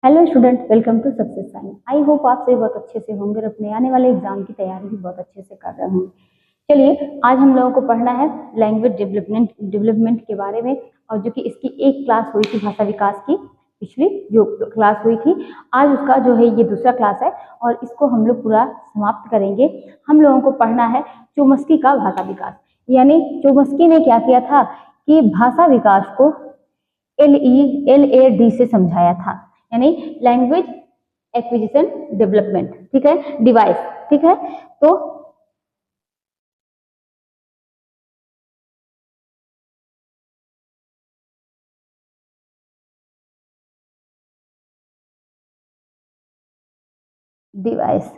Hello student, welcome to success sign. I hope आप सभी बहुत अच्छे से होंगे और अपने आने वाले एग्जाम की तैयारी भी बहुत अच्छे से कर रहे होंगे। चलिए, आज हम लोगों को पढ़ना है लैंग्वेज डेवलपमेंट के बारे में, और जो कि इसकी एक क्लास हुई थी भाषा विकास की, पिछली जो क्लास हुई थी, आज उसका जो है ये दूसरा क्लास है और इसको हम लोग पूरा समाप्त करेंगे। हम लोगों को पढ़ना है चोम्स्की का भाषा विकास। यानी चोम्स्की ने क्या किया था कि भाषा विकास को LAD से समझाया था, यानी लैंग्वेज एक्विजिशन डेवलपमेंट, ठीक है, डिवाइस, ठीक है। तो डिवाइस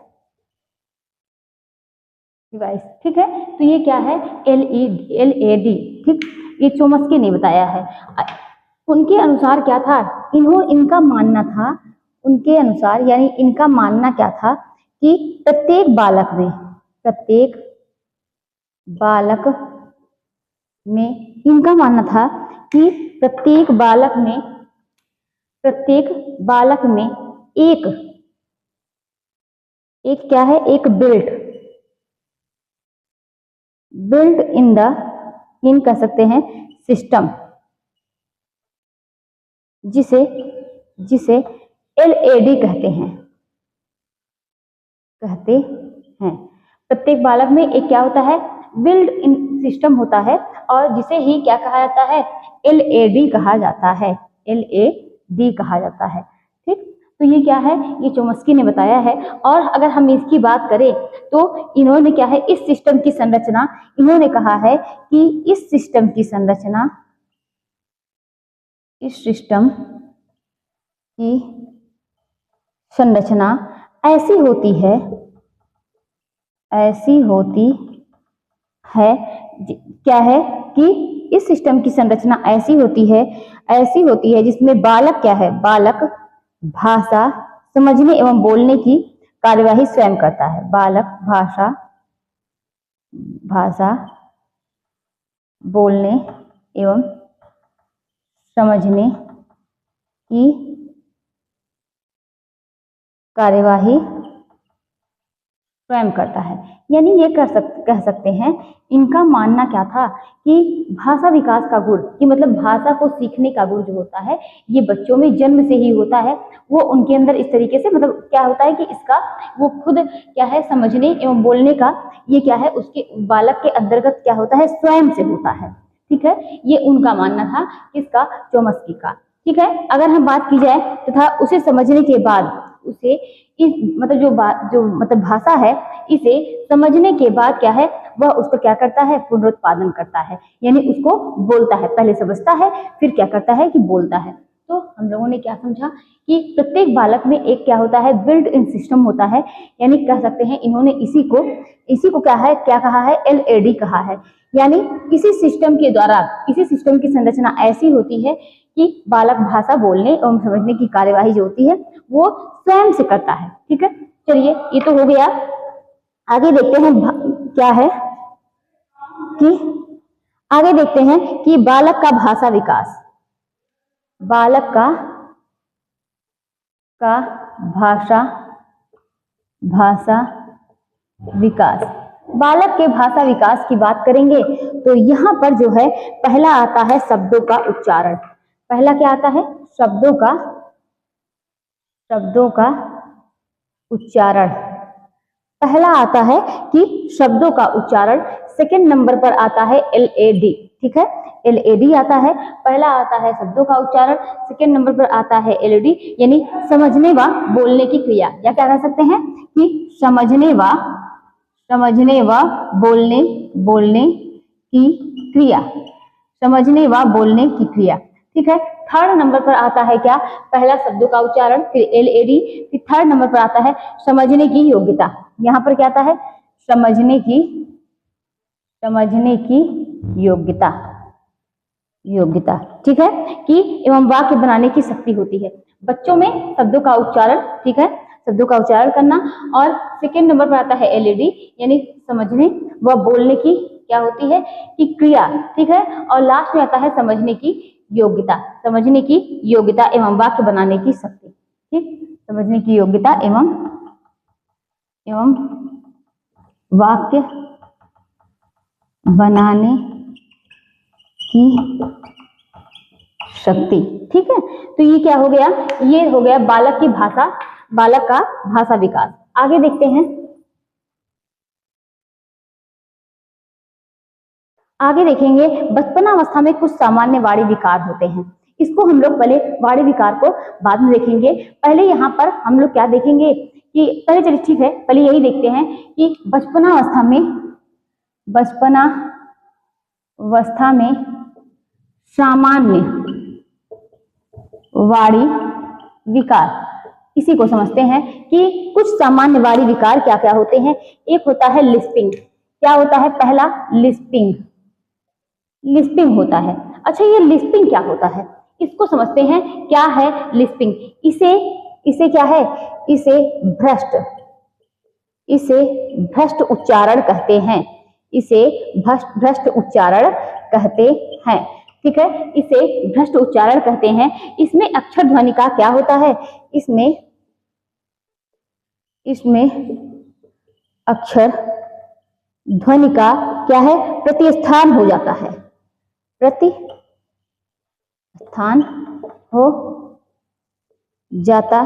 डिवाइस ठीक है, तो ये क्या है, LAD, ठीक। ये चोम्स्की ने बताया है। उनके अनुसार क्या था, इनका मानना था, उनके अनुसार यानी इनका मानना क्या था कि प्रत्येक बालक में इनका मानना था कि प्रत्येक बालक में एक क्या है, एक बिल्ट इन कह सकते हैं सिस्टम, जिसे LAD कहते हैं। प्रत्येक बालक में एक क्या होता है, बिल्ड इन सिस्टम होता है, और जिसे ही क्या कहा जाता है, LAD कहा जाता है। LAD कहा जाता है, ठीक। तो ये क्या है, ये चोम्स्की ने बताया है। और अगर हम इसकी बात करें तो इन्होंने क्या है, इस सिस्टम की संरचना, इन्होंने कहा है कि इस सिस्टम की संरचना ऐसी होती है क्या है कि इस सिस्टम की संरचना ऐसी होती है जिसमें बालक क्या है, बालक भाषा समझने एवं बोलने की कार्यवाही स्वयं करता है। बालक भाषा बोलने एवं समझने की कार्यवाही स्वयं करता है। यानी ये कह सकते हैं, इनका मानना क्या था कि भाषा विकास का गुण, कि मतलब भाषा को सीखने का गुण जो होता है, ये बच्चों में जन्म से ही होता है। वो उनके अंदर इस तरीके से, मतलब क्या होता है कि इसका वो खुद क्या है, समझने एवं बोलने का, ये क्या है, उसके बालक के अंतर्गत क्या होता है, स्वयं से होता है, ठीक है। ये उनका मानना था, किसका, चोम्स्की का, ठीक है। अगर हम बात की जाए तथा उसे समझने के बाद, उसे इस मतलब भाषा है, इसे समझने के बाद क्या है, वह उसको क्या करता है, पुनरुत्पादन करता है, यानी उसको बोलता है। पहले समझता है, फिर क्या करता है कि बोलता है। तो हम लोगों ने क्या समझा कि प्रत्येक बालक में एक क्या होता है, बिल्ट इन सिस्टम होता है, यानी कह सकते हैं इन्होंने इसी को क्या कहा है, LAD कहा है। यानी इसी सिस्टम की संरचना ऐसी होती है कि बालक भाषा बोलने एवं समझने की कार्यवाही जो होती है वो स्वयं से करता है, ठीक है। चलिए, ये तो हो गया। आगे देखते हैं क्या है कि आगे देखते हैं कि बालक का भाषा विकास, बालक का भाषा विकास, बालक के भाषा विकास की बात करेंगे तो यहाँ पर जो है, पहला आता है शब्दों का उच्चारण। पहला क्या आता है, शब्दों का उच्चारण। पहला आता है कि शब्दों का उच्चारण। सेकंड नंबर पर आता है LAD, ठीक है, LAD आता है। पहला आता है शब्दों का उच्चारण, सेकंड नंबर पर आता है LAD, यानी समझने व बोलने की क्रिया, या क्या कह सकते हैं कि समझने व बोलने की क्रिया, समझने व बोलने की क्रिया, ठीक है। थर्ड नंबर पर आता है क्या, पहला शब्दों का उच्चारण, फिर LAD, फिर थर्ड नंबर पर आता है समझने की योग्यता। यहाँ पर क्या आता है, समझने की योग्यता, ठीक है, कि एवं वाक्य बनाने की शक्ति होती है बच्चों में, शब्दों का उच्चारण, ठीक है, शब्दों का उच्चारण करना। और सेकेंड नंबर पर आता है LAD, यानी समझने व बोलने की क्या होती है कि क्रिया, ठीक है। और लास्ट में आता है समझने की योग्यता एवं वाक्य बनाने की शक्ति। ठीक, समझने की योग्यता एवं वाक्य बनाने की शक्ति। ठीक है, तो ये क्या हो गया, ये हो गया बालक की भाषा, बालक का भाषा विकास। आगे देखते हैं, आगे देखेंगे बचपनावस्था में कुछ सामान्य वाणी विकार होते हैं। इसको हम लोग पहले वाणी विकार को बाद में देखेंगे, पहले यहाँ पर हम लोग क्या देखेंगे कि पहले चलिए ठीक है, पहले यही देखते हैं कि बचपनावस्था में सामान्य वाणी विकार, इसी को समझते हैं कि कुछ सामान्य वाणी विकार क्या क्या होते हैं। एक होता है लिस्पिंग। क्या होता है, पहला लिस्पिंग, लिस्पिंग होता है। अच्छा, ये लिस्पिंग क्या होता है, इसको समझते हैं। क्या है लिस्पिंग, इसे क्या है, इसे भ्रष्ट उच्चारण कहते हैं, इसे भ्रष्ट उच्चारण कहते हैं। ठीक है, इसे भ्रष्ट उच्चारण कहते हैं। इसमें अक्षर ध्वनि का क्या होता है, इसमें अक्षर ध्वनि का क्या है, प्रतिस्थान हो जाता है, प्रतिस्थान हो जाता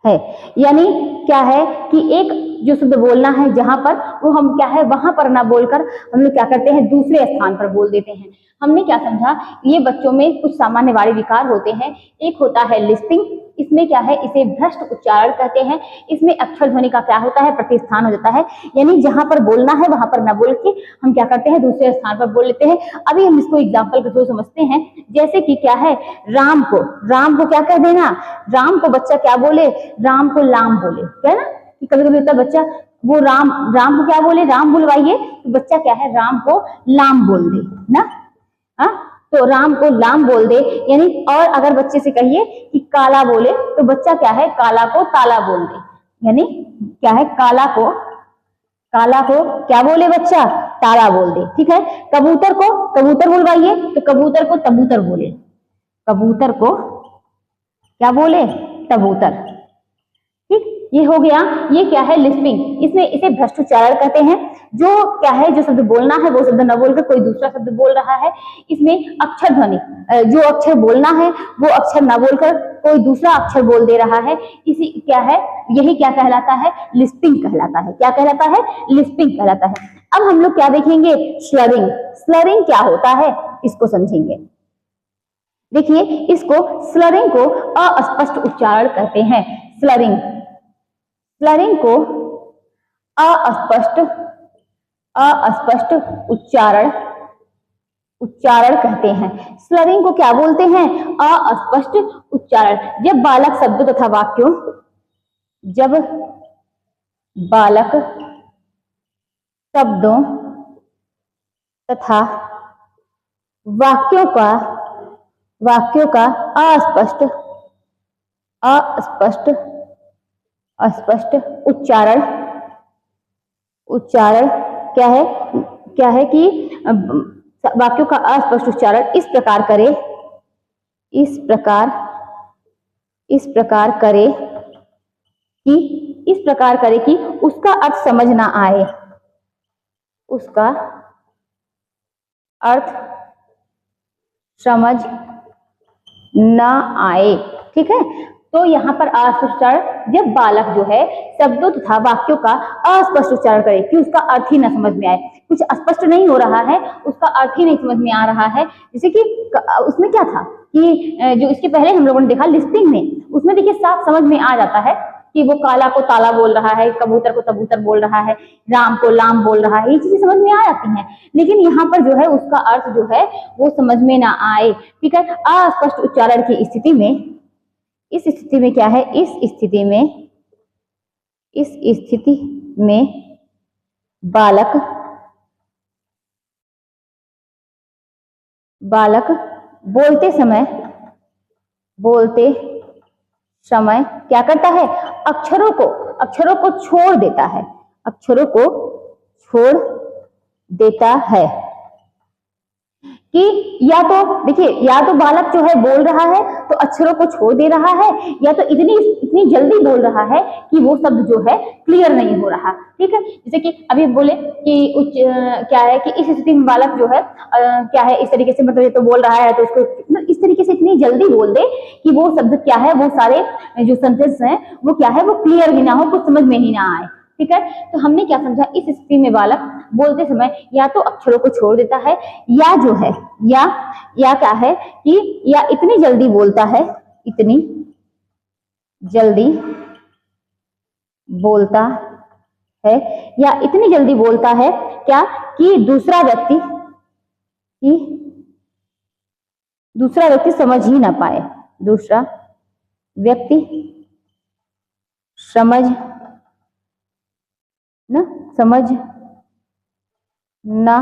है। यानी क्या है कि एक जो शब्द बोलना है जहां पर, वो हम क्या है वहां पर ना बोलकर हम लोग क्या करते हैं, दूसरे स्थान पर बोल देते हैं। हमने क्या समझा, ये बच्चों में कुछ सामान्य वाणी विकार होते हैं। एक होता है लिस्पिंग, इसमें क्या है, इसे भ्रष्ट उच्चारण कहते हैं। इसमें अक्षर ध्वनि का क्या होता है, प्रतिस्थान हो जाता है। यानी जहां पर बोलना है वहां पर ना बोल के हम क्या करते हैं, दूसरे स्थान पर बोल लेते हैं। अभी हम इसको एग्जाम्पल के थ्रू समझते हैं। जैसे कि क्या है, राम को क्या कह देना, राम को बच्चा क्या बोले, राम को लाम बोले, क्या ना, कि कभी कभी होता है बच्चा वो राम को क्या बोले, राम बुलवाइए, तो बच्चा क्या है, राम को लाम बोल दे ना, हाँ, तो राम को लाम बोल दे। यानी और अगर बच्चे से कहिए कि काला बोले, तो बच्चा क्या है, काला को ताला बोल दे। यानी क्या है, काला को क्या बोले बच्चा, ताला बोल दे। ठीक है, कबूतर को कबूतर बुलवाइए, तो कबूतर को तबूतर बोले, कबूतर को क्या बोले, तबूतर। ठीक, ये हो गया, ये क्या है लिस्पिंग, इसमें इसे भ्रष्ट उच्चारण कहते हैं। जो क्या है, जो शब्द बोलना है वो शब्द न बोलकर कोई दूसरा शब्द बोल रहा है। इसमें अक्षर ध्वनि, जो अक्षर बोलना है वो अक्षर न बोलकर कोई दूसरा अक्षर बोल दे रहा है, इसी क्या है, यही क्या कहलाता है, लिस्पिंग कहलाता है। क्या कहलाता है, लिस्पिंग कहलाता है। अब हम लोग क्या देखेंगे, स्लरिंग। स्लरिंग क्या होता है, इसको समझेंगे। देखिए, इसको स्लरिंग को अस्पष्ट उच्चारण कहते हैं। स्लरिंग को अस्पष्ट उच्चारण कहते हैं। स्लरिंग को क्या बोलते हैं, अस्पष्ट उच्चारण। जब बालक शब्दों तथा वाक्यों का अस्पष्ट उच्चारण क्या है कि वाक्यों का अस्पष्ट उच्चारण इस प्रकार करे कि उसका अर्थ समझ ना आए, ठीक है। तो यहाँ पर अस्पष्ट उच्चारण, जब बालक जो है शब्दों तथा वाक्यों का अस्पष्ट उच्चारण करे कि उसका अर्थ ही न समझ में आए, कुछ स्पष्ट नहीं हो रहा है, उसका अर्थ ही नहीं समझ में आ रहा है। जैसे कि उसमें क्या था कि जो इसके पहले हम लोगों ने देखा लिस्टिंग में, उसमें देखिए साफ समझ में आ जाता है कि वो काला को ताला बोल रहा है, कबूतर को तबूतर बोल रहा है, राम को लाम बोल रहा है, ये चीजें समझ में आ जाती हैं। लेकिन यहाँ पर जो है उसका अर्थ जो है वो समझ में ना आए। ठीक है, अस्पष्ट उच्चारण की स्थिति में, इस स्थिति क्या है, इस स्थिति में बालक बोलते समय क्या करता है, अक्षरों को छोड़ देता है। कि या तो देखिए, या तो बालक जो है बोल रहा है तो अक्षरों को छोड़ दे रहा है, या तो इतनी इतनी जल्दी बोल रहा है कि वो शब्द जो है क्लियर नहीं हो रहा। ठीक है, जैसे कि अभी बोले कि क्या है कि इस स्थिति में बालक जो है क्या है इस तरीके से, मतलब ये तो बोल रहा है तो उसको मतलब इस तरीके से इतनी जल्दी बोल दे कि वो शब्द क्या है, वो सारे जो सेंटेंस हैं वो क्या है, वो क्लियर ही ना हो, कुछ समझ में ही ना आए। ठीक है, तो हमने क्या समझा, इस स्थिति में बालक बोलते समय या तो अक्षरों को छोड़ देता है, या जो है या क्या है कि या इतनी जल्दी बोलता है, इतनी जल्दी बोलता है, या इतनी जल्दी बोलता है क्या कि दूसरा व्यक्ति समझ ही ना पाए, दूसरा व्यक्ति समझ ना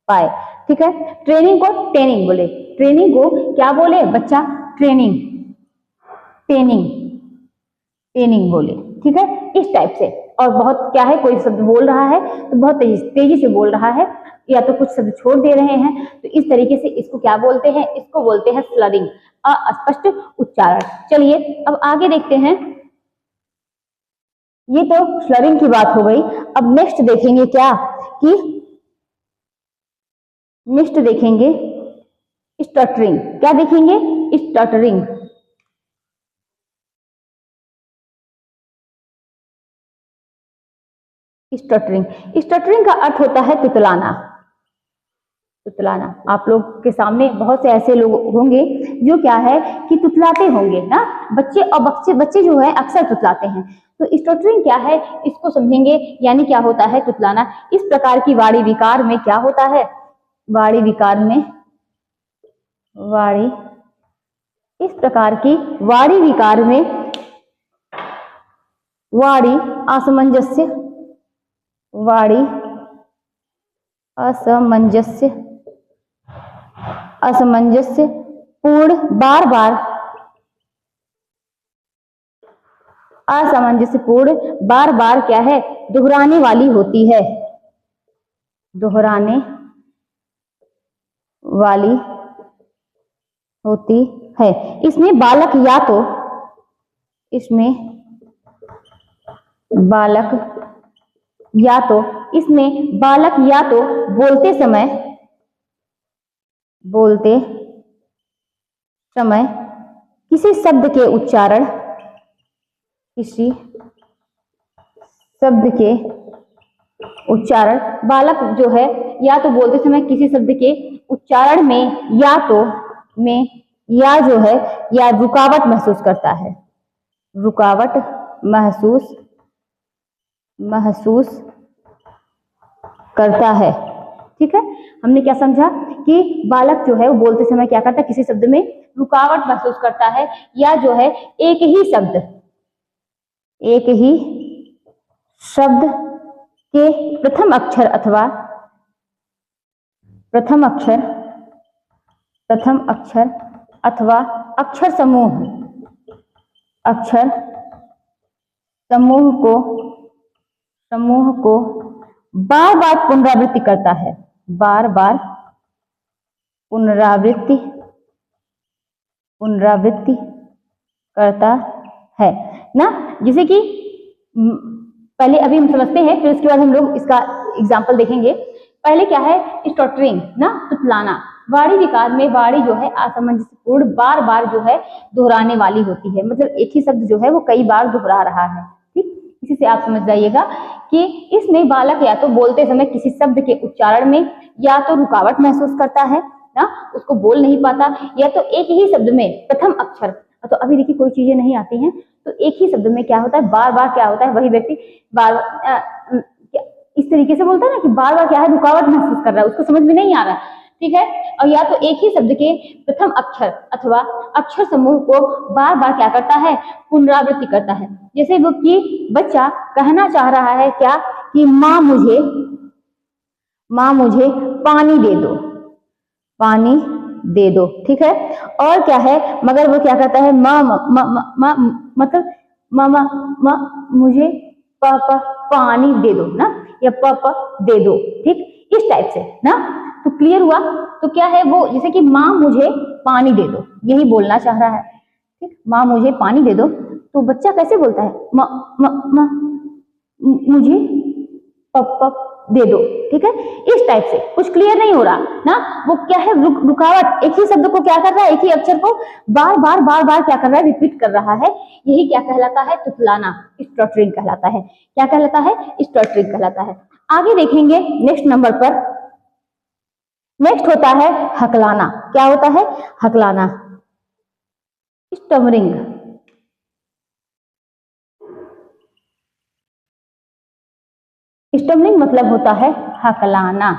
पाए। ठीक है, ट्रेनिंग को टेनिंग बोले, ट्रेनिंग को क्या बोले बच्चा, ट्रेनिंग बोले। ठीक है, इस टाइप से। और बहुत क्या है, कोई शब्द बोल रहा है तो बहुत तेजी से बोल रहा है, या तो कुछ शब्द छोड़ दे रहे हैं, तो इस तरीके से इसको क्या बोलते हैं, इसको बोलते हैं स्लरिंग, अस्पष्ट उच्चारण। चलिए अब आगे देखते हैं, ये तो स्लरिंग की बात हो गई। अब नेक्स्ट देखेंगे क्या कि नेक्स्ट देखेंगे स्टटरिंग। क्या देखेंगे, स्टटरिंग। स्टटरिंग का अर्थ होता है तुतलाना। आप लोग के सामने बहुत से ऐसे लोग होंगे जो क्या है कि तुतलाते होंगे ना, बच्चे जो है अक्सर तुतलाते हैं। तो स्टटरिंग क्या है, इसको समझेंगे। यानी क्या होता है तुतलाना। इस प्रकार की वाणी विकार में क्या होता है, इस प्रकार की वाणी विकार में वाणी असमंजस्य पूर्ण बार बार क्या है, दोहराने वाली होती है, इसमें बालक या तो बोलते समय किसी शब्द के उच्चारण बालक जो है या तो बोलते समय किसी शब्द के उच्चारण में या जो है या रुकावट महसूस करता है, ठीक है, हमने क्या समझा कि बालक जो है वो बोलते समय क्या करता है, किसी शब्द में रुकावट महसूस करता है, या जो है एक ही शब्द के प्रथम अक्षर अथवा अक्षर समूह को बार बार पुनरावृत्ति करता है, पुनरावृत्ति करता है ना। जैसे कि पहले अभी हम समझते हैं, फिर उसके बाद हम लोग इसका एग्जाम्पल देखेंगे। पहले क्या है, स्टटरिंग ना, तुतलाना। वाणी विकार में वाणी जो है असमंजसपूर्ण बार बार जो है दोहराने वाली होती है, मतलब एक ही शब्द जो है वो कई बार दोहरा रहा है। ठीक, इसी से आप समझ जाइएगा कि इसमें बालक या तो बोलते समय किसी शब्द के उच्चारण में या तो रुकावट महसूस करता है ना, उसको बोल नहीं पाता, या तो एक ही शब्द में प्रथम अक्षर, तो अभी देखिए कोई चीजें नहीं आती हैं तो एक ही शब्द में क्या होता है, बार बार क्या होता है, वही व्यक्ति बार इस तरीके से बोलता है ना कि बार बार क्या है, रुकावट महसूस कर रहा है, उसको समझ में नहीं आ रहा है। ठीक है, और या तो एक ही शब्द के प्रथम अक्षर अथवा अक्षर समूह को बार बार क्या करता है, पुनरावृत्ति करता है। जैसे वो कि बच्चा कहना चाह रहा है क्या कि माँ मुझे पानी दे दो, ठीक है, और क्या है, मगर वो क्या कहता है, मतलब मामा मुझे पानी दे दो ना, या पापा दे दो। ठीक, इस टाइप से ना। तो क्लियर हुआ। तो क्या है वो, जैसे कि माँ मुझे पानी दे दो, यही बोलना चाह रहा है। ठीक, माँ मुझे पानी दे दो, तो बच्चा कैसे बोलता है, माँ मुझे पप पप दे दो। ठीक है, इस टाइप से। कुछ क्लियर नहीं हो रहा ना, वो क्या है रुकावट, एक ही शब्द को क्या कर रहा है, एक ही अक्षर को बार बार क्या कर रहा है, रिपीट कर रहा है। यही क्या कहलाता है, तुतलाना, स्टटरिंग कहलाता है। क्या कहलाता है, स्टटरिंग कहलाता है। आगे देखेंगे नेक्स्ट नंबर पर, नेक्स्ट होता है हकलाना। क्या होता है, हकलाना, स्टमरिंग। स्टमरिंग मतलब होता है हकलाना।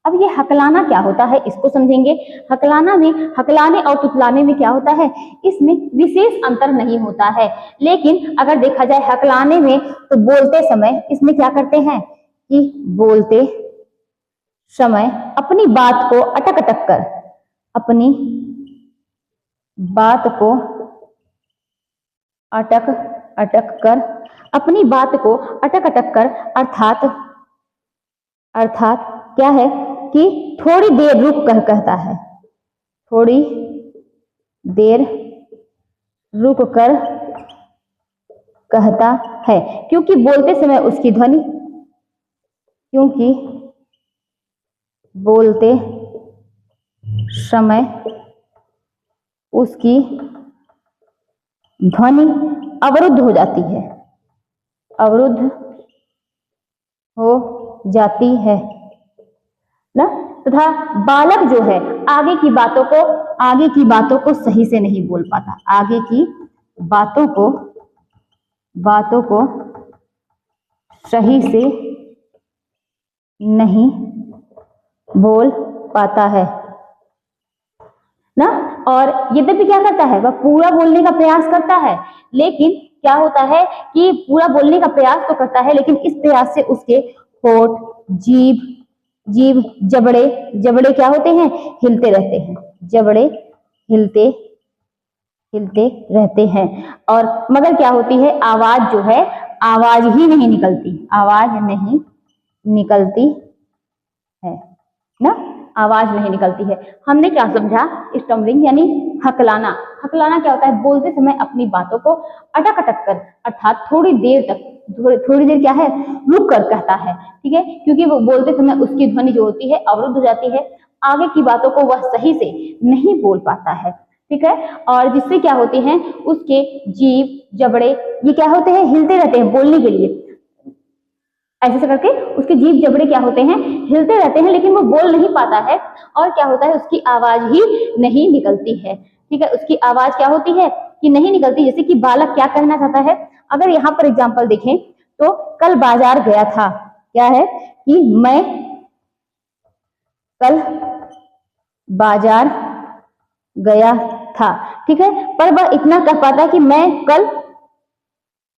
अब ये हकलाना क्या होता है, इसको समझेंगे। हकलाना में, हकलाने और तुतलाने में क्या होता है, इसमें विशेष अंतर नहीं होता है। लेकिन अगर देखा जाए हकलाने में, तो बोलते समय इसमें क्या करते हैं कि बोलते समय अपनी बात को अटक अटक कर, अपनी बात को अटक अटक कर, अपनी बात को अटक अटक कर, अर्थात अर्थात क्या है कि थोड़ी देर रुक कर कहता है, थोड़ी देर रुक कर कहता है। क्योंकि बोलते समय उसकी ध्वनि, क्योंकि बोलते समय उसकी ध्वनि अवरुद्ध हो जाती है, अवरुद्ध हो जाती है ना, तथा बालक जो है आगे की बातों को सही से नहीं बोल पाता, आगे की बातों को सही से नहीं बोल पाता है ना। और यद्यपि क्या करता है, वह पूरा बोलने का प्रयास करता है, लेकिन क्या होता है कि पूरा बोलने का प्रयास तो करता है, लेकिन इस प्रयास से उसके होठ, जीभ, जबड़े क्या होते हैं, हिलते रहते हैं, जबड़े हिलते रहते हैं। और मगर क्या होती है, आवाज जो है, आवाज ही नहीं निकलती, आवाज नहीं निकलती है ना, आवाज नहीं निकलती है। हमने क्या समझा, स्टमरिंग यानी हकलाना। हकलाना क्या होता है, बोलते समय अपनी बातों को अटक अटक कर, अर्थात थोड़ी देर क्या है, रुक कर कहता है। ठीक है, क्योंकि वो बोलते समय उसकी ध्वनि जो होती है अवरुद्ध हो जाती है, आगे की बातों को वह सही से नहीं बोल पाता है। ठीक है, और जिससे क्या होते हैं, उसके जीभ, जबड़े ये क्या होते हैं, हिलते रहते हैं बोलने के लिए, ऐसे करके उसके जीभ जबड़े क्या होते हैं, हिलते रहते हैं, लेकिन वो बोल नहीं पाता है। और क्या होता है, उसकी आवाज ही नहीं निकलती है। ठीक है, उसकी आवाज क्या होती है कि नहीं निकलती। जैसे कि बालक क्या कहना चाहता है, अगर यहाँ पर एग्जाम्पल देखें तो कल बाजार गया था, क्या है कि मैं कल बाजार गया था। ठीक है, पर वह इतना कह पाता है कि मैं कल,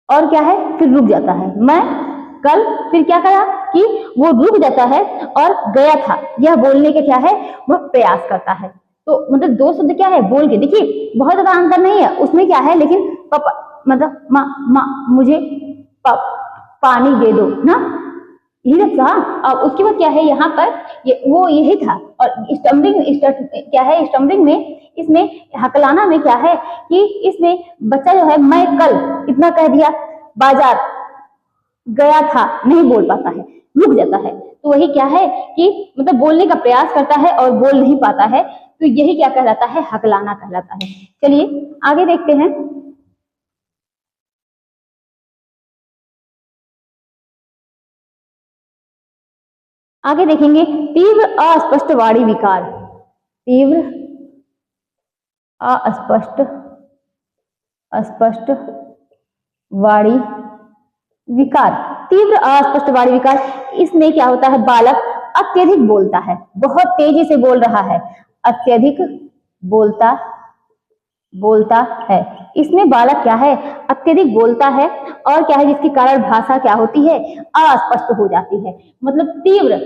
और क्या है, फिर रुक जाता है, मैं कल, फिर क्या करा कि वो रुक जाता है, और गया था यह बोलने के क्या है, वह प्रयास करता है। तो मतलब दो शब्द क्या है, बोल के देखिए बहुत ज्यादा अंतर नहीं है उसमें, क्या है, लेकिन पापा मतलब माँ मुझे पानी दे दो ना, यही था। और उसके बाद क्या है, यहाँ पर वो यही था। और स्टमरिंग क्या है, स्टमरिंग में, इसमें हकलाना में क्या है कि इसमें बच्चा जो है मैं कल इतना कह दिया, बाजार गया था नहीं बोल पाता है, रुक जाता है। तो वही क्या है कि मतलब बोलने का प्रयास करता है और बोल नहीं पाता है, तो यही क्या कहलाता है, हकलाना कहलाता है। चलिए आगे देखते हैं। आगे देखेंगे तीव्र अस्पष्ट वाणी विकार। तीव्र अस्पष्ट वाणी विकार, तीव्र अस्पष्ट वाणी विकार, इसमें क्या होता है, बालक अत्यधिक बोलता है, बहुत तेजी से बोल रहा है, अत्यधिक बोलता है। इसमें बालक क्या है, अत्यधिक बोलता है, और क्या है जिसके कारण भाषा क्या होती है, अस्पष्ट हो जाती है। मतलब तीव्र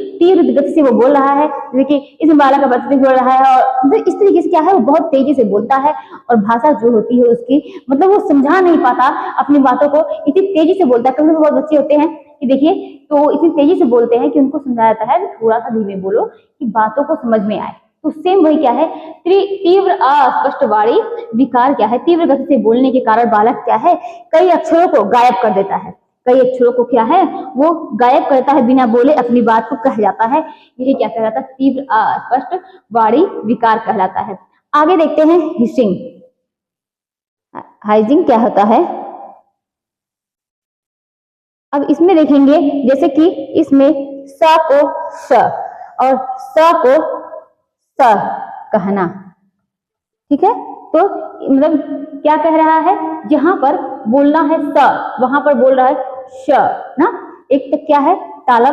गति से वो बोल रहा है, देखिए इसमें बालक अत्यधिक बोल रहा है, और इस तरीके से क्या है, वो बहुत तेजी से बोलता है, और भाषा जो होती है उसकी मतलब वो समझा नहीं पाता अपनी बातों को, इतनी तेजी से बोलता है। कभी बहुत बच्चे होते हैं कि देखिए तो इतनी तेजी से बोलते हैं कि उनको समझाया जाता है थोड़ा सा धीमे बोलो कि बातों को समझ में आए। तो सेम वही क्या है, तीव्र अस्पष्ट वाणी विकार क्या है, तीव्र गति से बोलने के कारण बालक क्या है कई अक्षरों को गायब कर देता है, कई अक्षरों को क्या है वो गायब करता है, बिना बोले अपनी बात को कह जाता है। यही क्या कहलाता है, तीव्र अस्पष्ट वाणी विकार कहलाता है। आगे देखते हैं हिसिंग। हाइजिंग क्या होता है, अब इसमें देखेंगे जैसे कि इसमें स को स और स को स कहना, ठीक है। तो मतलब क्या कह रहा है, जहां पर बोलना है स वहां पर बोल रहा है श ना। एक तो क्या है ताला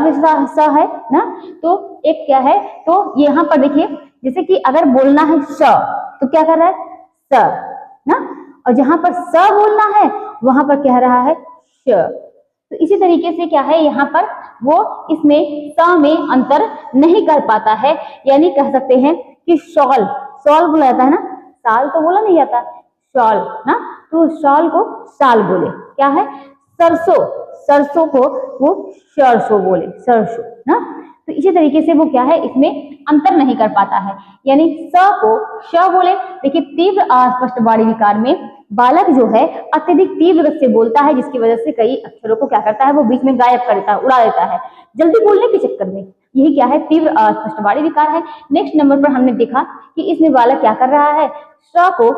स है ना, तो एक क्या है, तो यहाँ पर देखिए जैसे कि अगर बोलना है श तो क्या कर रहा है स ना, और जहां पर स बोलना है वहां पर कह रहा है श। तो इसी तरीके से क्या है यहाँ पर वो इसमें स में अंतर नहीं कर पाता है, यानी कह सकते हैं कि शॉल, शॉल बोला जाता है ना, साल तो बोला नहीं जाता, शॉल ना, तो शॉल को साल बोले। क्या है सरसों, सरसों को वो सरसों बोले, सरसों ना। तो इसी तरीके से वो क्या है इसमें अंतर नहीं कर पाता है, यानी स को श बोले। देखिए तीव्र अस्पष्ट वाणी विकार में बालक जो है अत्यधिक तीव्र गति से बोलता है, जिसकी वजह से कई अक्षरों को क्या करता है वो बीच में गायब कर देता है, उड़ा देता है जल्दी बोलने के चक्कर में। यही क्या है तीव्र अस्पष्ट वाणी विकार है। नेक्स्ट नंबर पर हमने देखा कि इसमें बालक क्या कर रहा है, स को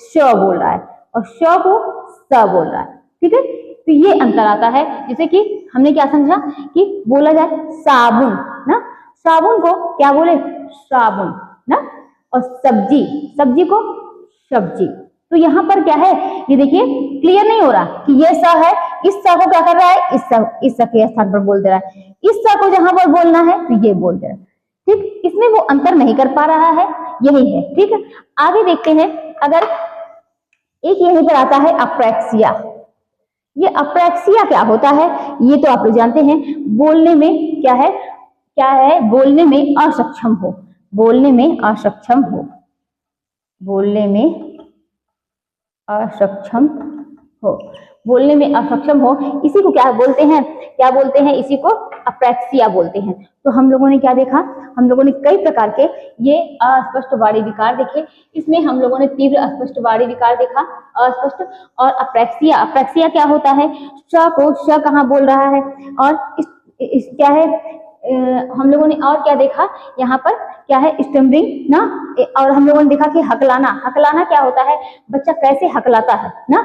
श बोल रहा है और श को स बोल रहा है, ठीक है। तो ये अंतर आता है, जैसे कि हमने क्या समझा कि बोला जाए साबुन ना, साबुन को क्या बोले साबुन ना, और सब्जी, सब्जी को सब्जी। तो यहाँ पर क्या है ये देखिए क्लियर नहीं हो रहा कि ये स है, इस स को क्या कर रहा है इस स के स्थान पर बोल दे रहा है, इस स को जहां पर बोलना है तो ये बोल दे रहा है, ठीक। इसमें वो अंतर नहीं कर पा रहा है, यही है, ठीक है। आगे देखते हैं, अगर एक यहीं पर आता है अप्रैक्सिया। ये अप्रैक्सिया क्या होता है ये तो आप लोग जानते हैं, बोलने में क्या है, क्या है बोलने में असक्षम हो, बोलने में असक्षम हो, बोलने में असक्षम हो, बोलने में असक्षम हो, इसी को क्या बोलते हैं, क्या बोलते हैं, इसी को अप्रैक्सिया बोलते हैं। तो हम लोगों ने क्या देखा, हम लोगों ने कई प्रकार के ये अस्पष्ट वाणी विकार देखे। इसमें हम लोगों ने तीव्र अस्पष्ट वाणी विकार देखा, अस्पष्ट, और अप्रैक्सिया, अप्रैक्सिया क्या होता है, श को श कहाँ बोल रहा है, और इस क्या है हम लोगों ने और क्या देखा यहाँ पर, क्या है स्टम्बरिंग ना, और हम लोगों ने देखा कि हकलाना, हकलाना क्या होता है, बच्चा कैसे हकलाता है ना,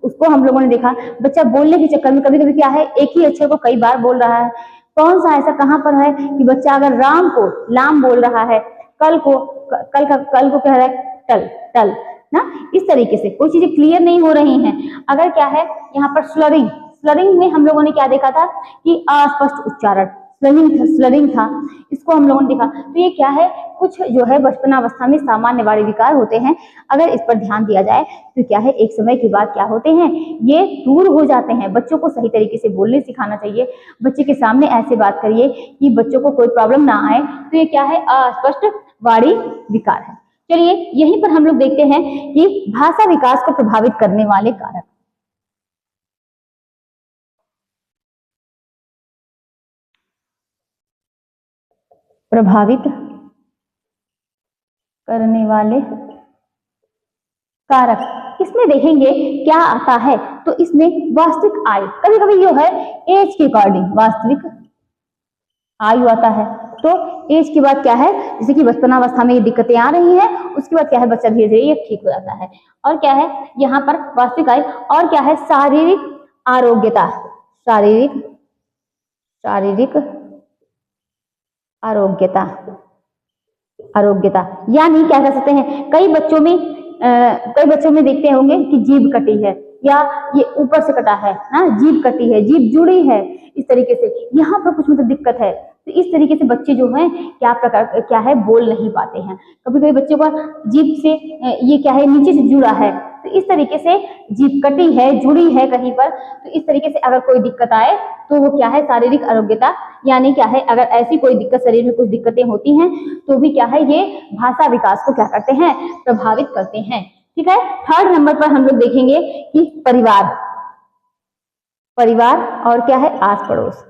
उसको हम लोगों ने देखा। बच्चा बोलने के चक्कर में कभी कभी क्या है एक ही अक्षर को कई बार बोल रहा है। कौन सा ऐसा कहाँ पर है कि बच्चा अगर राम को लाम बोल रहा है, कल को कल को कह रहा है टल टल ना, इस तरीके से कोई चीजें क्लियर नहीं हो रही हैं। अगर क्या है यहाँ पर स्लरिंग, स्लरिंग में हम लोगों ने क्या देखा था कि अस्पष्ट उच्चारण, स्लरिंग था, इसको हम लोगों ने देखा। तो ये क्या है, कुछ जो है बचपनावस्था में सामान्य वाणी विकार होते हैं, अगर इस पर ध्यान दिया जाए तो क्या है एक समय के बाद क्या होते हैं ये दूर हो जाते हैं। बच्चों को सही तरीके से बोलने सिखाना चाहिए, बच्चे के सामने ऐसे बात करिए कि बच्चों को कोई प्रॉब्लम ना आए। तो ये क्या है अस्पष्ट वाणी विकार है। चलिए यहीं पर हम लोग देखते हैं कि भाषा विकास को प्रभावित करने वाले कारक। प्रभावित करने वाले कारक, इसमें देखेंगे क्या आता है, तो इसमें वास्तविक आयु, कभी कभी जो है एज के अकॉर्डिंग वास्तविक आयु आता है। तो एज के बाद क्या है, जैसे कि बचपनावस्था में ये दिक्कतें आ रही हैं, उसके बाद क्या है बच्चा धीरे धीरे ये ठीक हो जाता है। और क्या है यहाँ पर वास्तविक आयु, और क्या है शारीरिक आरोग्यता, शारीरिक शारीरिक आरोग्यता, आरोग्यता यानी क्या कह सकते हैं, कई बच्चों में देखते होंगे कि जीभ कटी है, या ये ऊपर से कटा है ना, जीभ कटी है, जीभ जुड़ी है, इस तरीके से यहाँ पर कुछ मतलब दिक्कत है। तो इस तरीके से बच्चे जो हैं क्या है बोल नहीं पाते हैं। कभी कभी बच्चों का जीभ से ये क्या है नीचे से जुड़ा है, तो इस तरीके से जीभ कटी है, जुड़ी है कहीं पर, तो इस तरीके से अगर कोई दिक्कत आए तो वो क्या है शारीरिक आरोग्यता, यानी क्या है अगर ऐसी कोई दिक्कत, शरीर में कुछ दिक्कतें होती हैं तो भी क्या है ये भाषा विकास को क्या करते हैं, प्रभावित करते हैं। ठीक है। थर्ड नंबर पर हम लोग देखेंगे कि परिवार, परिवार और क्या है, आस पड़ोस।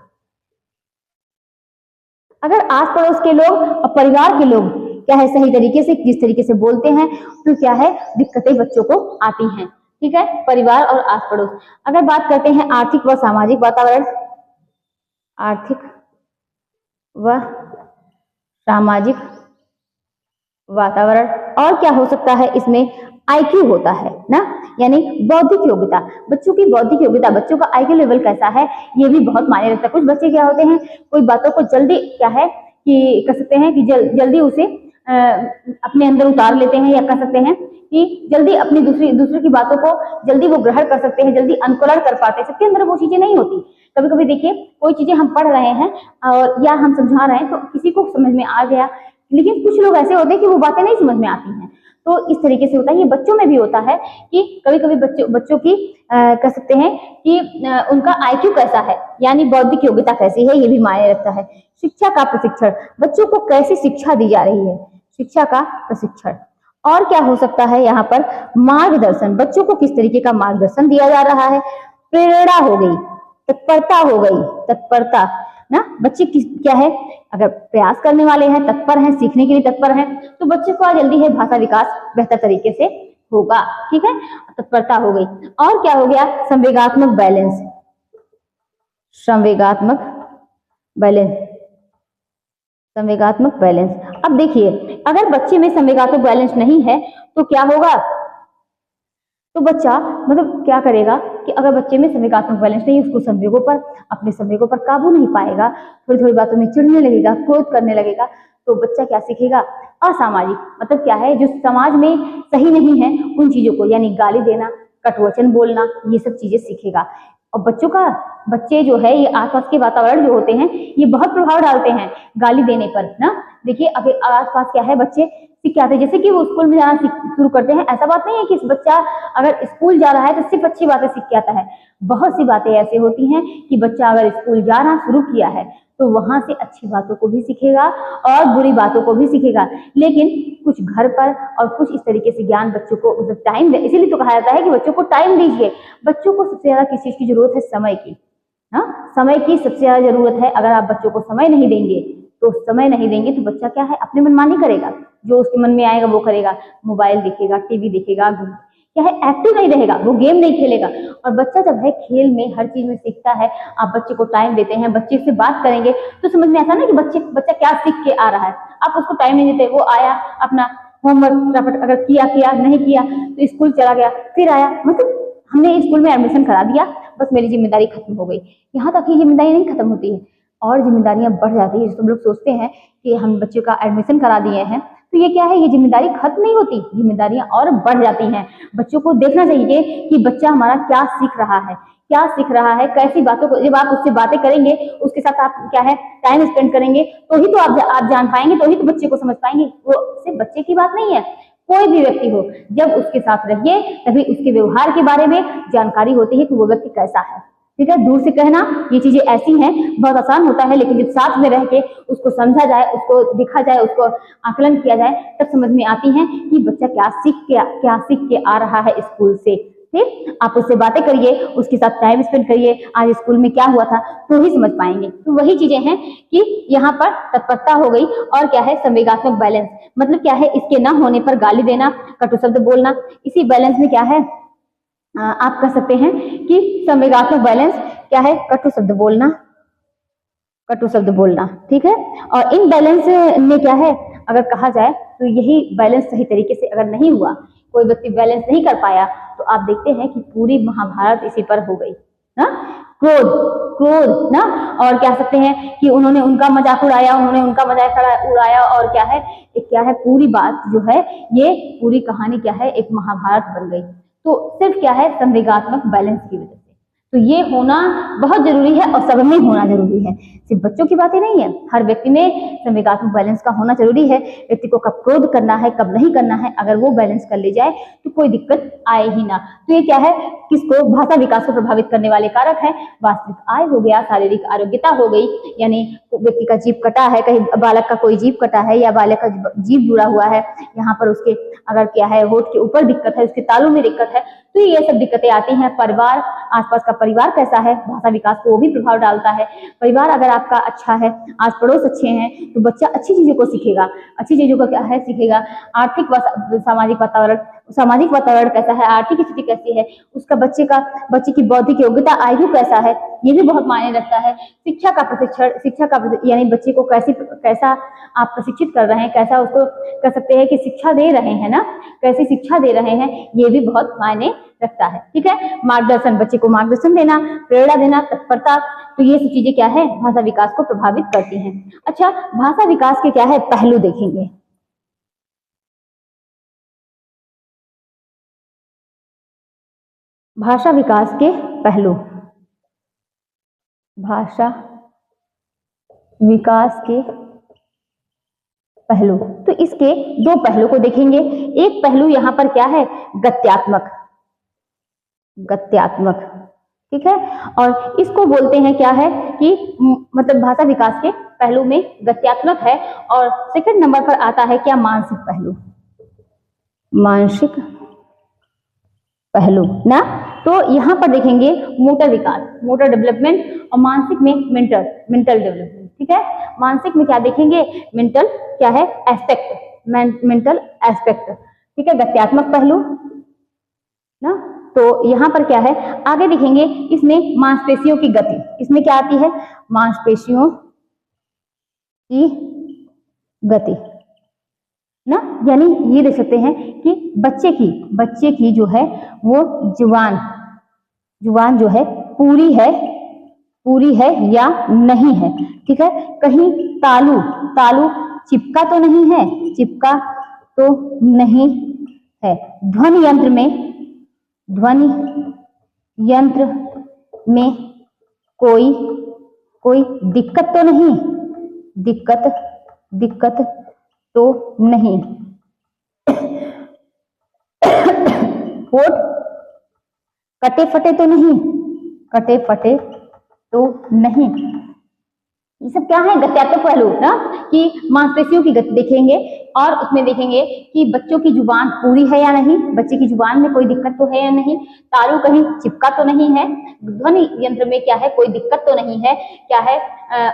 अगर आस पड़ोस के लोग और परिवार के लोग क्या है सही तरीके से जिस तरीके से बोलते हैं तो क्या है दिक्कतें बच्चों को आती हैं। ठीक है, परिवार और आस पड़ोस। अगर बात करते हैं आर्थिक व सामाजिक वातावरण, आर्थिक व सामाजिक वातावरण, और क्या हो सकता है इसमें, आईक्यू होता है ना, यानी बौद्धिक योग्यता। बच्चों की बौद्धिक योग्यता, बच्चों का आईक्यू लेवल कैसा है ये भी बहुत मायने रखता है। कुछ बच्चे क्या होते हैं, कोई बातों को जल्दी क्या है कि कर सकते हैं कि जल्दी उसे अपने अंदर उतार लेते हैं, या कह सकते हैं कि जल्दी अपनी दूसरे की बातों को जल्दी वो ग्रहण कर सकते हैं, जल्दी अनुकरण कर पाते हैं। सबके अंदर वो चीजें नहीं होती। कभी कभी देखिए कोई चीजें हम पढ़ रहे हैं और या हम समझा रहे हैं तो किसी को समझ में आ गया, लेकिन कुछ लोग ऐसे होते हैं कि वो बातें नहीं समझ में आती हैं। तो इस तरीके से होता है, ये बच्चों में भी होता है कि कभी कभी बच्चों की कह सकते हैं कि उनका आईक्यू कैसा है, यानी बौद्धिक योग्यता कैसी है, ये भी मायने रखता है। शिक्षा का प्रशिक्षण, बच्चों को कैसी शिक्षा दी जा रही है, शिक्षा का प्रशिक्षण। और क्या हो सकता है यहाँ पर, मार्गदर्शन, बच्चों को किस तरीके का मार्गदर्शन दिया जा रहा है। प्रेरणा हो गई, तत्परता हो गई, तत्परता ना, बच्चे क्या है अगर प्रयास करने वाले हैं, तत्पर हैं, सीखने के लिए तत्पर हैं, तो बच्चे को जल्दी है भाषा विकास बेहतर तरीके से होगा। ठीक है, तत्परता हो गई। और क्या हो गया, संवेगात्मक बैलेंस, संवेगात्मक बैलेंस, संवेगात्मक बैलेंस। अब देखिए अगर बच्चे में संवेगात्मक बैलेंस नहीं है तो क्या होगा, तो बच्चा मतलब क्या करेगा कि अगर बच्चे में संवेगात्मक बैलेंस नहीं, उसको संवेगों पर, अपने संवेगों पर काबू नहीं पाएगा, थोड़ी थोड़ी बातों में चिढ़ने लगेगा, क्रोध करने लगेगा, तो बच्चा क्या सीखेगा, असामाजिक, मतलब क्या है जो समाज में सही नहीं है उन चीजों को, यानी गाली देना, कटवचन बोलना, ये सब चीजें सीखेगा। और बच्चे जो है ये आसपास के वातावरण जो होते हैं ये बहुत प्रभाव डालते हैं गाली देने पर ना। देखिए अगर आसपास क्या है बच्चे सीख के आते हैं, जैसे कि वो स्कूल में जाना शुरू करते हैं, ऐसा बात नहीं है कि बच्चा अगर स्कूल जा रहा है तो सिर्फ अच्छी बातें सीख के आता है। बहुत सी बातें ऐसी होती हैं कि बच्चा अगर स्कूल जाना शुरू किया है तो वहां से अच्छी बातों को भी सीखेगा और बुरी बातों को भी सीखेगा, लेकिन कुछ घर पर और कुछ इस तरीके से ज्ञान बच्चों को मतलब टाइम, इसीलिए तो कहा जाता है कि बच्चों को टाइम दीजिए। बच्चों को सबसे ज्यादा किस चीज की जरूरत है, समय की। हाँ, समय की सबसे ज्यादा जरूरत है। अगर आप बच्चों को समय नहीं देंगे तो बच्चा क्या है अपने मनमानी करेगा, जो उसके मन में आएगा वो करेगा, मोबाइल देखेगा, टीवी देखेगा, क्या है एक्टिव नहीं रहेगा, वो गेम नहीं खेलेगा। और बच्चा जब है खेल में हर चीज में सीखता है, आप बच्चे को टाइम देते हैं, बच्चे से बात करेंगे तो समझ में आता है ना कि बच्चा क्या सीख के आ रहा है। आप उसको टाइम नहीं देते, वो आया अपना होमवर्क अगर किया नहीं किया तो स्कूल चला गया, फिर आया, मतलब हमने स्कूल में एडमिशन करा दिया, बस मेरी जिम्मेदारी खत्म हो गई। यहाँ तक ही जिम्मेदारी नहीं खत्म होती है, और जिम्मेदारियां बढ़ जाती है। जैसे हम लोग सोचते हैं कि हम बच्चों का एडमिशन करा दिए हैं तो ये क्या है, ये जिम्मेदारी खत्म नहीं होती, जिम्मेदारियां और बढ़ जाती हैं। बच्चों को देखना चाहिए कि बच्चा हमारा क्या सीख रहा है, कैसी बातों को, जब आप उससे बातें करेंगे, उसके साथ आप क्या है टाइम स्पेंड करेंगे तो ही तो आप जान पाएंगे, तो ही तो बच्चे को समझ पाएंगे। वो सिर्फ बच्चे की बात नहीं है, कोई भी व्यक्ति हो, जब उसके साथ रहिए तभी उसके व्यवहार के बारे में जानकारी होती है कि वो व्यक्ति कैसा है। ठीक है, दूर से कहना ये चीजें ऐसी हैं बहुत आसान होता है, लेकिन जब साथ में रह के उसको समझा जाए, उसको दिखा जाए, उसको आकलन किया जाए, तब समझ में आती है कि बच्चा क्या सीख के आ रहा है स्कूल से। फिर आप उससे बातें करिए, उसके साथ टाइम स्पेंड करिए, आज स्कूल में क्या हुआ था, तो ही समझ पाएंगे। तो वही चीजें हैं कि यहाँ पर तत्परता हो गई, और क्या है संवेगात्मक बैलेंस, मतलब क्या है इसके न होने पर गाली देना, कटु शब्द बोलना। इसी बैलेंस में क्या है आप कह सकते हैं कि संवेगात्मक बैलेंस क्या है, कटु शब्द बोलना। ठीक है, और इन बैलेंस में क्या है अगर कहा जाए तो यही बैलेंस सही तरीके से अगर नहीं हुआ, कोई व्यक्ति बैलेंस नहीं कर पाया, तो आप देखते हैं कि पूरी महाभारत इसी पर हो गई ना। क्रोध ना, और कह सकते हैं कि उन्होंने उनका मजाक उड़ाया, और क्या है पूरी बात जो है, ये पूरी कहानी क्या है एक महाभारत बन गई। तो सिर्फ क्या है संवेगात्मक बैलेंस की वजह से। तो ये होना बहुत जरूरी है और सब में होना जरूरी है, सिर्फ बच्चों की बातें नहीं है, हर व्यक्ति में संवेगात्मक बैलेंस का होना जरूरी है। व्यक्ति को कब क्रोध करना है, कब नहीं करना है, अगर वो बैलेंस कर ले जाए तो कोई दिक्कत आए ही ना। तो ये क्या है, किसको, भाषा विकास को प्रभावित करने वाले कारक है। वास्तविक आय हो गया, शारीरिक आरोग्यता हो गई, यानी व्यक्ति का जीभ कटा है, कहीं बालक का कोई जीभ कटा है या बालक का जीभ जुड़ा हुआ है, यहाँ पर उसके अगर क्या है होठ के ऊपर दिक्कत है, उसके तालू में दिक्कत है, तो ये सब दिक्कतें आती हैं। परिवार, आसपास का परिवार कैसा है, भाषा विकास को वो भी प्रभाव डालता है। परिवार अगर आपका अच्छा है, आस पड़ोस अच्छे हैं, तो बच्चा अच्छी चीजों को सीखेगा। अच्छी चीजों को क्या है सीखेगा। आर्थिक व सामाजिक वातावरण कैसा है, आर्थिक स्थिति कैसी है, उसका बच्चे की बौद्धिक योग्यता, आयु कैसा है, ये भी बहुत मायने रखता है। शिक्षा का यानी बच्चे को कैसा आप प्रशिक्षित कर रहे हैं, कैसा उसको कर सकते हैं कि शिक्षा दे रहे हैं ना, कैसी शिक्षा दे रहे हैं, ये भी बहुत मायने रखता है। ठीक है, मार्गदर्शन, बच्चे को मार्गदर्शन देना, प्रेरणा देना, तत्परता, तो ये सब चीजें क्या है, भाषा विकास को प्रभावित करती हैं। अच्छा, भाषा विकास के क्या है पहलू देखेंगे। भाषा विकास के पहलू, भाषा विकास के पहलू, तो इसके दो पहलू को देखेंगे। एक पहलू यहाँ पर क्या है, गत्यात्मक, ठीक है, और इसको बोलते हैं क्या है कि मतलब भाषा विकास के पहलू में गत्यात्मक है। और सेकंड नंबर पर आता है क्या, मानसिक पहलू, मानसिक पहलू ना। तो यहाँ पर देखेंगे मोटर विकास, मोटर डेवलपमेंट, और मानसिक में मेंटल डेवलपमेंट। ठीक है, मानसिक में क्या देखेंगे, मेंटल क्या है, एस्पेक्ट, मेंटल एस्पेक्ट। ठीक है, गत्यात्मक पहलू ना। तो यहाँ पर क्या है, आगे देखेंगे इसमें मांसपेशियों की गति, इसमें क्या आती है, मांसपेशियों की गति ना। यानी ये देख सकते हैं कि बच्चे की जो है वो जुबान जो है पूरी है या नहीं है। ठीक है, कहीं तालु चिपका तो नहीं है। ध्वनि यंत्र में कोई दिक्कत तो नहीं, होठ कटे फटे तो नहीं। ये सब क्या है, गत्यात्मक पहलू ना, कि मांसपेशियों की गति देखेंगे, और उसमें देखेंगे कि बच्चों की जुबान पूरी है या नहीं, बच्चे की जुबान में कोई दिक्कत तो है या नहीं, तालु कहीं चिपका तो नहीं है, ध्वनि यंत्र में क्या है, कोई दिक्कत तो नहीं है, क्या है,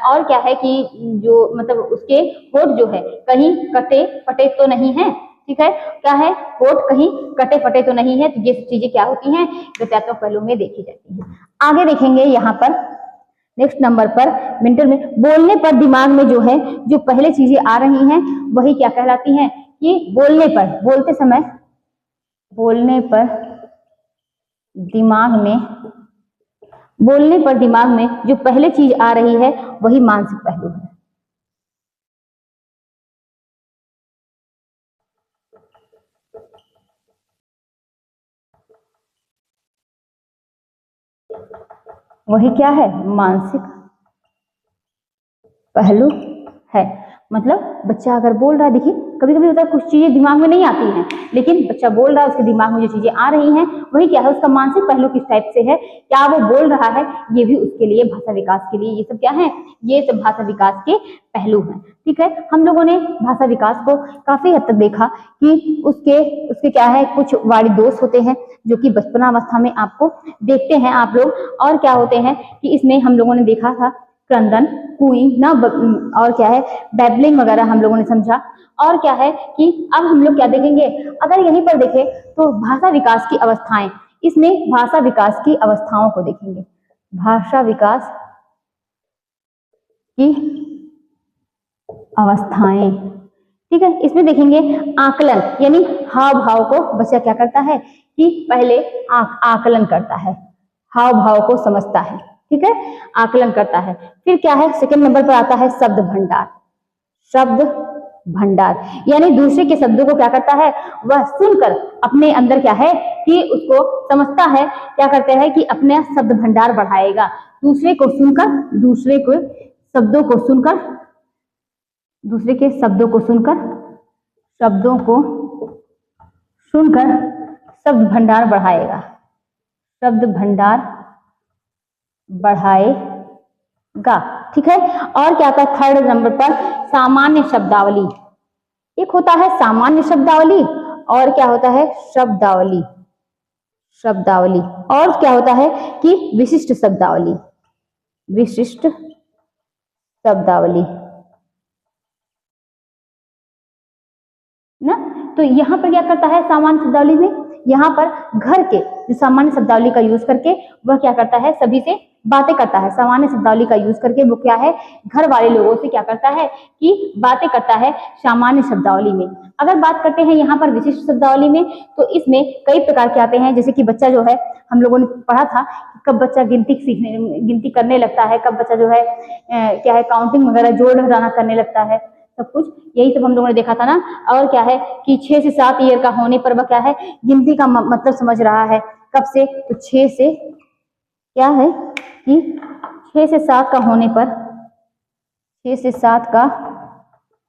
और क्या है कि जो मतलब उसके होठ जो है कहीं कटे फटे तो नहीं है। ठीक है, क्या है, होठ कहीं कटे फटे तो नहीं है। तो ये सब चीजें क्या होती हैं, गत्यात्मक पहलू में देखी जाती हैं। आगे देखेंगे यहाँ पर नेक्स्ट नंबर पर मेंटल में, बोलने पर दिमाग में जो है जो पहले चीजें आ रही हैं वही क्या कहलाती हैं, कि बोलने पर दिमाग में जो पहले चीज आ रही है वही मानसिक पहलू है। वही क्या है, मानसिक पहलू है। मतलब बच्चा अगर बोल रहा है, देखिए कभी कभी होता है कुछ चीजें दिमाग में नहीं आती हैं, लेकिन बच्चा बोल रहा है, उसके दिमाग में जो चीजें आ रही हैं वही क्या है, उसका मानसिक पहलू किस टाइप से है, क्या वो बोल रहा है, ये भी उसके लिए भाषा विकास के लिए, ये सब क्या है, ये सब भाषा विकास के पहलू हैं। ठीक है, हम लोगों ने भाषा विकास को काफी हद तक देखा कि उसके क्या है, कुछ वाणी दोष होते हैं जो कि बचपनावस्था में आपको देखते हैं आप लोग, और क्या होते हैं कि इसमें हम लोगों ने देखा था क्रंदन, कूइंग ना, और क्या है, बैबलिंग वगैरह हम लोगों ने समझा। और क्या है कि अब हम लोग क्या देखेंगे, अगर यहीं पर देखें तो भाषा विकास की अवस्थाएं, इसमें भाषा विकास की अवस्थाओं को देखेंगे, भाषा विकास की अवस्थाएं। ठीक है, इसमें देखेंगे आकलन, यानी हाव भाव को बच्चा क्या करता है कि पहले आकलन करता है, हाव भाव को समझता है। ठीक है, आकलन करता है। फिर क्या है, सेकंड नंबर पर आता है शब्द भंडार, यानी दूसरे के शब्दों को क्या करता है, वह सुनकर अपने अंदर क्या है कि उसको समझता है, क्या करते हैं कि अपने शब्द भंडार बढ़ाएगा, दूसरे के शब्दों को सुनकर शब्द भंडार बढ़ाएगा। ठीक है, और क्या था, थर्ड नंबर पर सामान्य शब्दावली। एक होता है सामान्य शब्दावली और क्या होता है, शब्दावली। और क्या होता है कि विशिष्ट शब्दावली, विशिष्ट शब्दावली ना। तो यहाँ पर क्या करता है सामान्य शब्दावली में, यहाँ पर घर के जो सामान्य शब्दावली का यूज करके वह क्या करता है सभी से बातें करता है। सामान्य शब्दावली का यूज करके वो क्या है घर वाले लोगों से क्या करता है कि बातें करता है सामान्य शब्दावली में। अगर बात करते हैं यहाँ पर विशिष्ट शब्दावली में, तो इसमें कई प्रकार के आते हैं। जैसे कि बच्चा जो है, हम लोगों ने पढ़ा था कब बच्चा गिनती करने लगता है, कब बच्चा जो है क्या है काउंटिंग वगैरह जोड़ घटाना करने लगता है, सब कुछ यही सब हम लोगों ने देखा था ना। और क्या है कि 6 से 7 ईयर का होने पर वह क्या है गिनती का मतलब समझ रहा है। कब से, तो 6 से क्या है कि 6 से 7 का होने पर, 6 से 7 का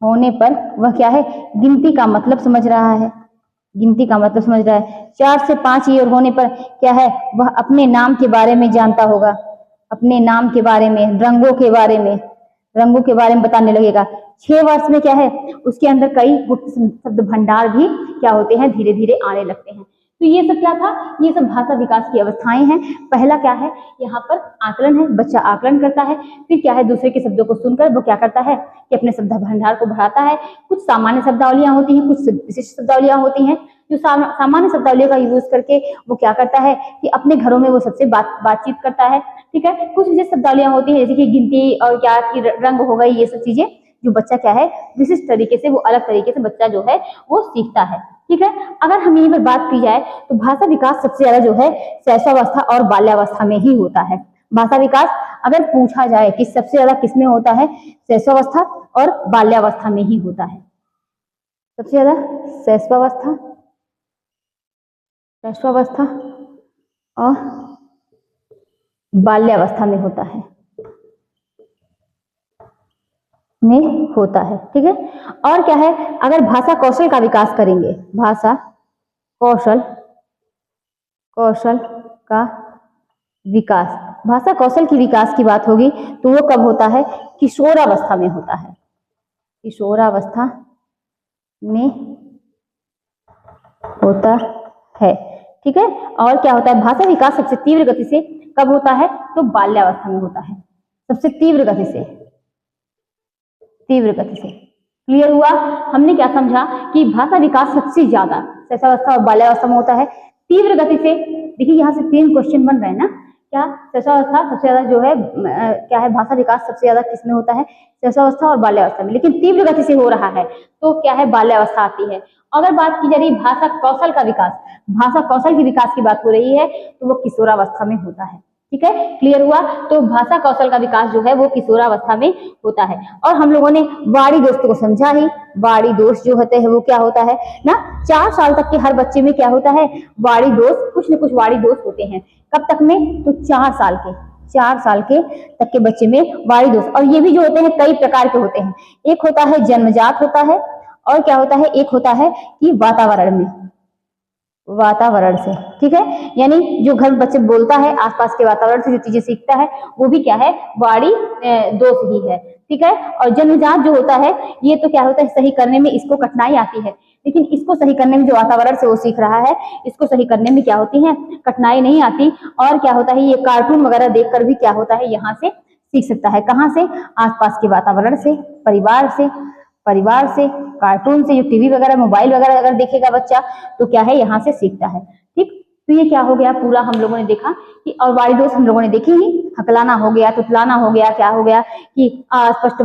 होने पर वह क्या है गिनती का मतलब समझ रहा है, गिनती का मतलब समझ रहा है। 4 से 5 ईयर होने पर क्या है वह अपने नाम के बारे में जानता होगा, अपने नाम के बारे में, रंगों के बारे में, रंगों के बारे में बताने लगेगा। 6 वर्ष में क्या है उसके अंदर कई गुप्त शब्द भंडार भी क्या होते हैं धीरे धीरे आने लगते हैं। तो ये सब क्या था, ये सब भाषा विकास की अवस्थाएं हैं। पहला क्या है यहाँ पर आकलन है, बच्चा आकलन करता है। फिर क्या है दूसरे के शब्दों को सुनकर वो क्या करता है कि अपने शब्द भंडार को बढ़ाता है। कुछ सामान्य शब्दावलियां होती हैं, कुछ विशिष्ट शब्दावलियां होती हैं। जो सामान्य शब्दावलियों का यूज करके वो क्या करता है कि अपने घरों में वो सबसे बातचीत करता है। ठीक है, कुछ विशिष्ट शब्दावलियां होती है जैसे कि गिनती और क्या कि रंग हो गई, ये सब चीजें जो बच्चा क्या है विशिष्ट तरीके से, वो अलग तरीके से बच्चा जो है वो सीखता है। ठीक है, अगर हम यहीं पर बात की जाए तो भाषा विकास सबसे ज्यादा जो है शैशवावस्था और बाल्यावस्था में ही होता है। भाषा विकास अगर पूछा जाए कि सबसे ज्यादा किसमें होता है, शैशवावस्था और बाल्यावस्था में ही होता है। सबसे ज्यादा शैशवावस्था और बाल्यावस्था में होता है, ठीक है। और क्या है, अगर भाषा कौशल का विकास करेंगे, भाषा कौशल का विकास, भाषा कौशल की विकास की बात होगी तो वो कब होता है, किशोरावस्था में होता है, किशोरावस्था में होता है। ठीक है, और क्या होता है भाषा विकास सबसे तीव्र गति से कब होता है, तो बाल्यावस्था में होता है, सबसे तीव्र गति से, तीव्र गति से। क्लियर हुआ, हमने क्या समझा कि भाषा विकास सबसे ज्यादा शैशवावस्था और बाल्यावस्था में होता है तीव्र गति से। देखिए यहाँ से 3 क्वेश्चन बन रहे हैं ना, क्या शैशवावस्था सबसे ज्यादा जो है क्या है भाषा विकास सबसे ज्यादा किसमें होता है, शैशवावस्था और बाल्यावस्था में, लेकिन तीव्र गति से हो रहा है तो क्या है बाल्यावस्था आती है। अगर बात की जा रही भाषा कौशल का विकास, भाषा कौशल के विकास की बात हो रही है तो वो किशोरावस्था में होता है। ठीक है, क्लियर हुआ, तो भाषा कौशल का विकास जो है वो किशोरावस्था में होता है। और हम लोगों ने वाणी दोष को समझा ही, वाणी दोष जो होते हैं वो क्या होता है ना, 4 साल तक के हर बच्चे में क्या होता है वाणी दोष, कुछ न कुछ वाणी दोष होते हैं। कब तक में, तो 4 साल के, 4 साल के तक के बच्चे में वाणी दोष। और ये भी जो होते हैं कई प्रकार के होते हैं, एक होता है जन्मजात होता है, और क्या होता है एक होता है कि वातावरण में, वातावरण से। ठीक है, यानी जो घर में बच्चे बोलता है आसपास के वातावरण से जो चीजें सीखता है वो भी क्या है वाणी दोष ही है। ठीक है, और जन्मजात जो होता है ये तो क्या होता है सही करने में इसको कठिनाई आती है, लेकिन इसको सही करने में जो वातावरण से वो सीख रहा है इसको सही करने में क्या होती है कठिनाई नहीं आती। और क्या होता है ये कार्टून वगैरह देखकर भी क्या होता है यहाँ से सीख सकता है, कहाँ से, आसपास के वातावरण से, परिवार से, कार्टून से, जो टीवी वगैरह मोबाइल वगैरह अगर देखेगा बच्चा तो क्या है यहाँ से सीखता है। ठीक, तो ये क्या हो गया पूरा हम लोगों ने देखा कि, और वाणी दोष हम लोगों ने देखे ही, हकलाना हो गया, तुतलाना हो गया, क्या हो गया कि अस्पष्ट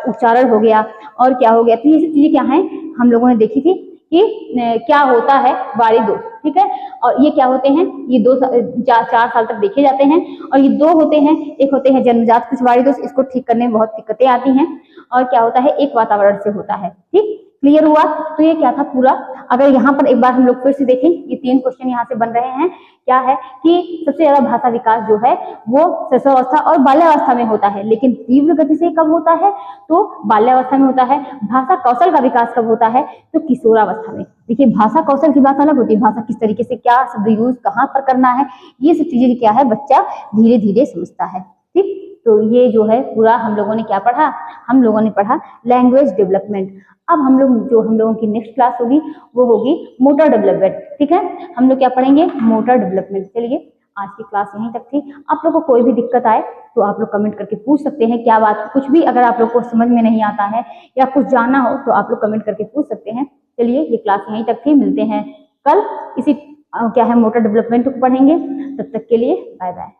उच्चारण हो गया, और क्या हो गया, तो ये सब चीजें क्या है हम लोगों ने देखी थी कि क्या होता है वाणी दोष। ठीक है, और ये क्या होते हैं, ये 4 साल तक देखे जाते हैं, और ये 2 होते हैं, एक होते हैं जन्मजात कुछ वाणी दोष, इसको ठीक करने में बहुत दिक्कतें आती हैं, और क्या होता है एक वातावरण से होता है। ठीक, क्लियर हुआ, तो ये क्या था पूरा। अगर यहाँ पर एक बार हम लोग फिर से देखें, ये 3 क्वेश्चन यहाँ से बन रहे हैं, क्या है कि सबसे ज्यादा भाषा विकास जो है वो शैशवावस्था और बाल्यावस्था में होता है, लेकिन तीव्र गति से कब होता है, तो बाल्यावस्था में होता है। भाषा कौशल का विकास कब होता है, तो किशोरावस्था में। देखिए भाषा कौशल की बात अलग होती है, भाषा किस तरीके से क्या शब्द यूज कहाँ पर करना है, ये सब चीजें क्या है बच्चा धीरे धीरे समझता है। ठीक। तो ये जो है पूरा हम लोगों ने क्या पढ़ा, हम लोगों ने पढ़ा लैंग्वेज डेवलपमेंट। अब हम लोगों की नेक्स्ट क्लास होगी वो होगी मोटर डेवलपमेंट। ठीक है, हम लोग क्या पढ़ेंगे, मोटर डेवलपमेंट। चलिए आज की क्लास यहीं तक थी। आप लोग को कोई भी दिक्कत आए तो आप लोग कमेंट करके पूछ सकते हैं, क्या बात, कुछ भी अगर आप लोग को समझ में नहीं आता है या कुछ जानना हो तो आप लोग कमेंट करके पूछ सकते हैं। चलिए ये क्लास यहीं तक थी, मिलते हैं कल इसी क्या है मोटर डेवलपमेंट को पढ़ेंगे। तब तक के लिए बाय बाय।